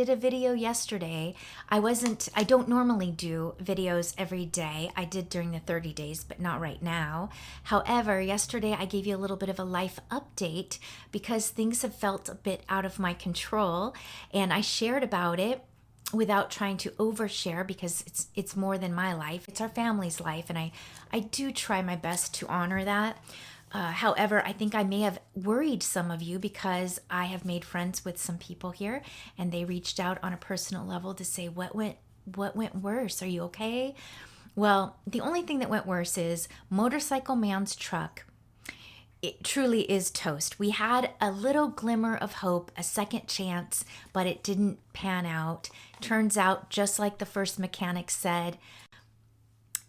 did a video yesterday. I don't normally do videos every day. I did during the 30 days, but not right now. However, yesterday I gave you a little bit of a life update because things have felt a bit out of my control, and I shared about it without trying to overshare because it's more than my life. It's our family's life, and I do try my best to honor that. However, I think I may have worried some of you because I have made friends with some people here, and they reached out on a personal level to say, what went worse? Are you okay? Well, the only thing that went worse is Motorcycle Man's truck. It truly is toast. We had a little glimmer of hope, a second chance, but it didn't pan out. Turns out, just like the first mechanic said,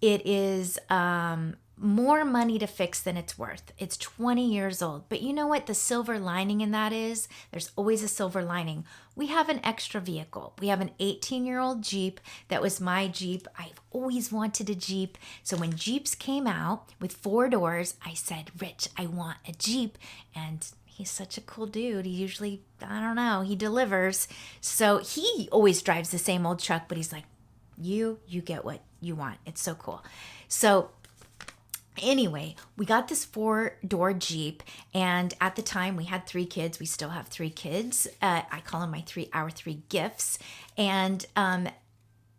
it is more money to fix than it's worth. It's 20 years old. But you know what the silver lining in that is? There's always a silver lining. We have an extra vehicle. We have an 18-year-old Jeep that was my Jeep. I've always wanted a Jeep. So when Jeeps came out with 4 doors, I said, Rich, I want a Jeep. And he's such a cool dude. He usually, I don't know, he delivers. So he always drives the same old truck, but he's like, you get what you want. It's so cool. So anyway, we got this 4-door Jeep, and at the time we had 3 kids. We still have 3 kids. I call them our 3 gifts. And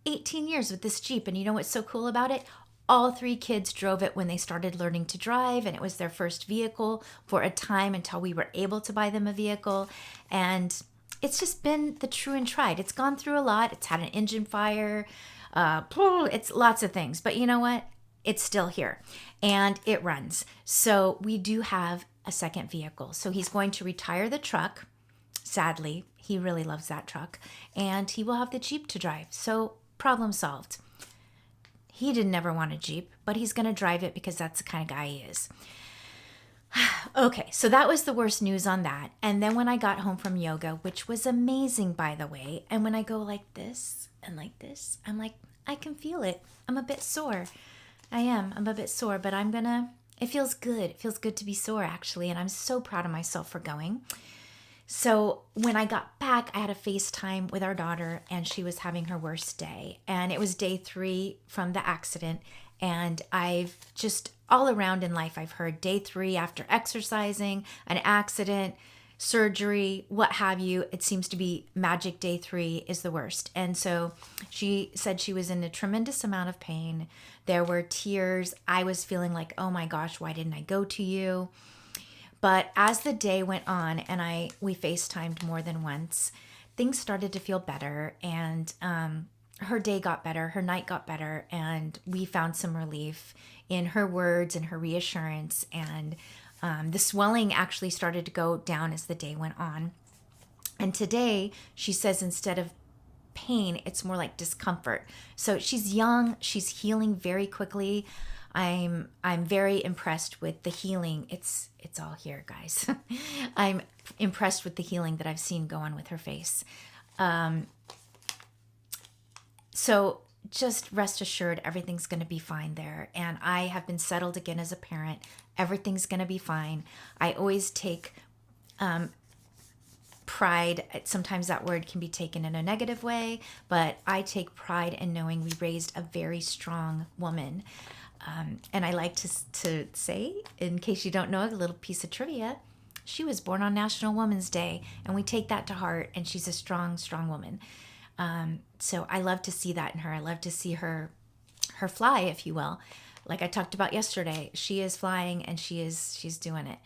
18 years with this Jeep, and you know what's so cool about it? All 3 kids drove it when they started learning to drive, and it was their first vehicle for a time until we were able to buy them a vehicle. And it's just been the true and tried. It's gone through a lot. It's had an engine fire. It's lots of things. But you know what? It's still here and it runs. So we do have a second vehicle. So he's going to retire the truck. Sadly, he really loves that truck, and he will have the Jeep to drive. So problem solved. He didn't ever want a Jeep, but he's going to drive it because that's the kind of guy he is. Okay, so that was the worst news on that. And then when I got home from yoga, which was amazing, by the way, and when I go like this and like this, I'm like, I can feel it. I'm a bit sore. I'm a bit sore, but it feels good. It feels good to be sore, actually, and I'm so proud of myself for going. So when I got back, I had a FaceTime with our daughter, and she was having her worst day. And it was day 3 from the accident. And I've just all around in life, I've heard day 3 after exercising, an accident, surgery, what have you. It seems to be magic day 3 is the worst. And so she said she was in a tremendous amount of pain. There were tears. I was feeling like, oh my gosh, why didn't I go to you? But as the day went on and we FaceTimed more than once, things started to feel better, and her day got better, her night got better, and we found some relief in her words and her reassurance, and the swelling actually started to go down as the day went on. And today, she says instead of pain, it's more like discomfort. So she's young, she's healing very quickly. I'm very impressed with the healing. It's all here, guys. I'm impressed with the healing that I've seen go on with her face. So just rest assured, everything's going to be fine there. And I have been settled again as a parent. Everything's going to be fine. I always take pride. Sometimes that word can be taken in a negative way, but I take pride in knowing we raised a very strong woman. And I like to say, in case you don't know, a little piece of trivia, she was born on National Women's Day, and we take that to heart, and she's a strong, strong woman. So I love to see that in her. I love to see her fly, if you will. Like I talked about yesterday, she is flying, and she's doing it.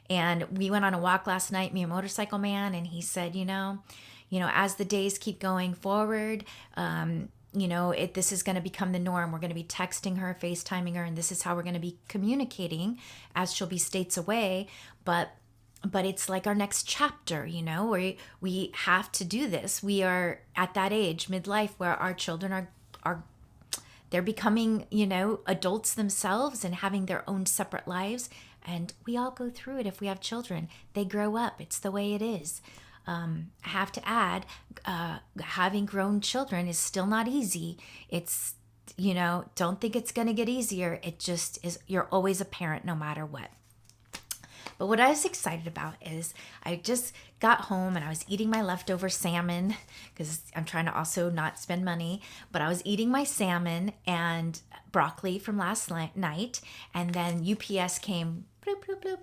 And we went on a walk last night, me and Motorcycle Man, and he said, as the days keep going forward, this is going to become the norm. We're going to be texting her, FaceTiming her, and this is how we're going to be communicating as she'll be states away. But it's like our next chapter, where we have to do this. We are at that age, midlife, where our children they're becoming, adults themselves and having their own separate lives. And we all go through it if we have children. They grow up. It's the way it is. I have to add, having grown children is still not easy. It's, don't think it's going to get easier. It just is. You're always a parent no matter what. But what I was excited about is I just got home and I was eating my leftover salmon because I'm trying to also not spend money. But I was eating my salmon and broccoli from last night. And then UPS came, bloop, bloop,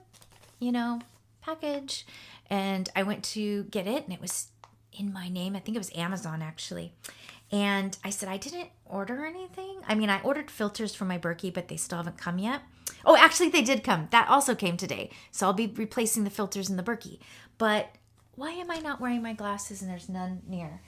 bloop, package. And I went to get it and it was in my name. I think it was Amazon actually. And I said, I didn't order anything. I mean, I ordered filters for my Berkey, but they still haven't come yet. Oh, actually, they did come. That also came today. So I'll be replacing the filters in the Berkey. But why am I not wearing my glasses and there's none near?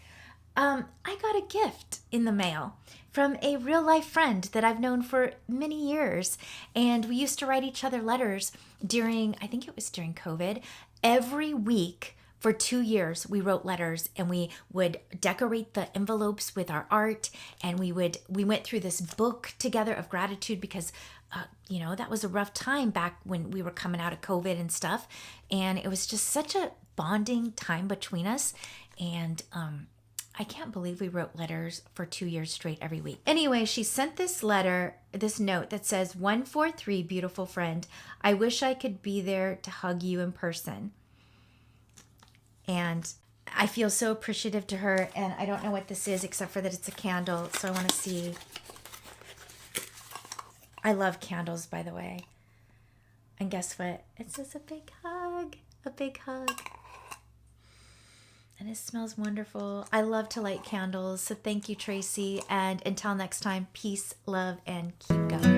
I got a gift in the mail from a real life friend that I've known for many years. And we used to write each other letters I think it was during COVID, every week. For 2 years, we wrote letters and we would decorate the envelopes with our art. And we went through this book together of gratitude because, that was a rough time back when we were coming out of COVID and stuff. And it was just such a bonding time between us. And I can't believe we wrote letters for 2 years straight every week. Anyway, she sent this note that says, 143, beautiful friend. I wish I could be there to hug you in person. And I feel so appreciative to her, and I don't know what this is except for that it's a candle, so I want to see. I love candles, by the way. And guess what? It says a big hug. And it smells wonderful. I love to light candles, so thank you, Tracy. And until next time, peace, love, and keep going.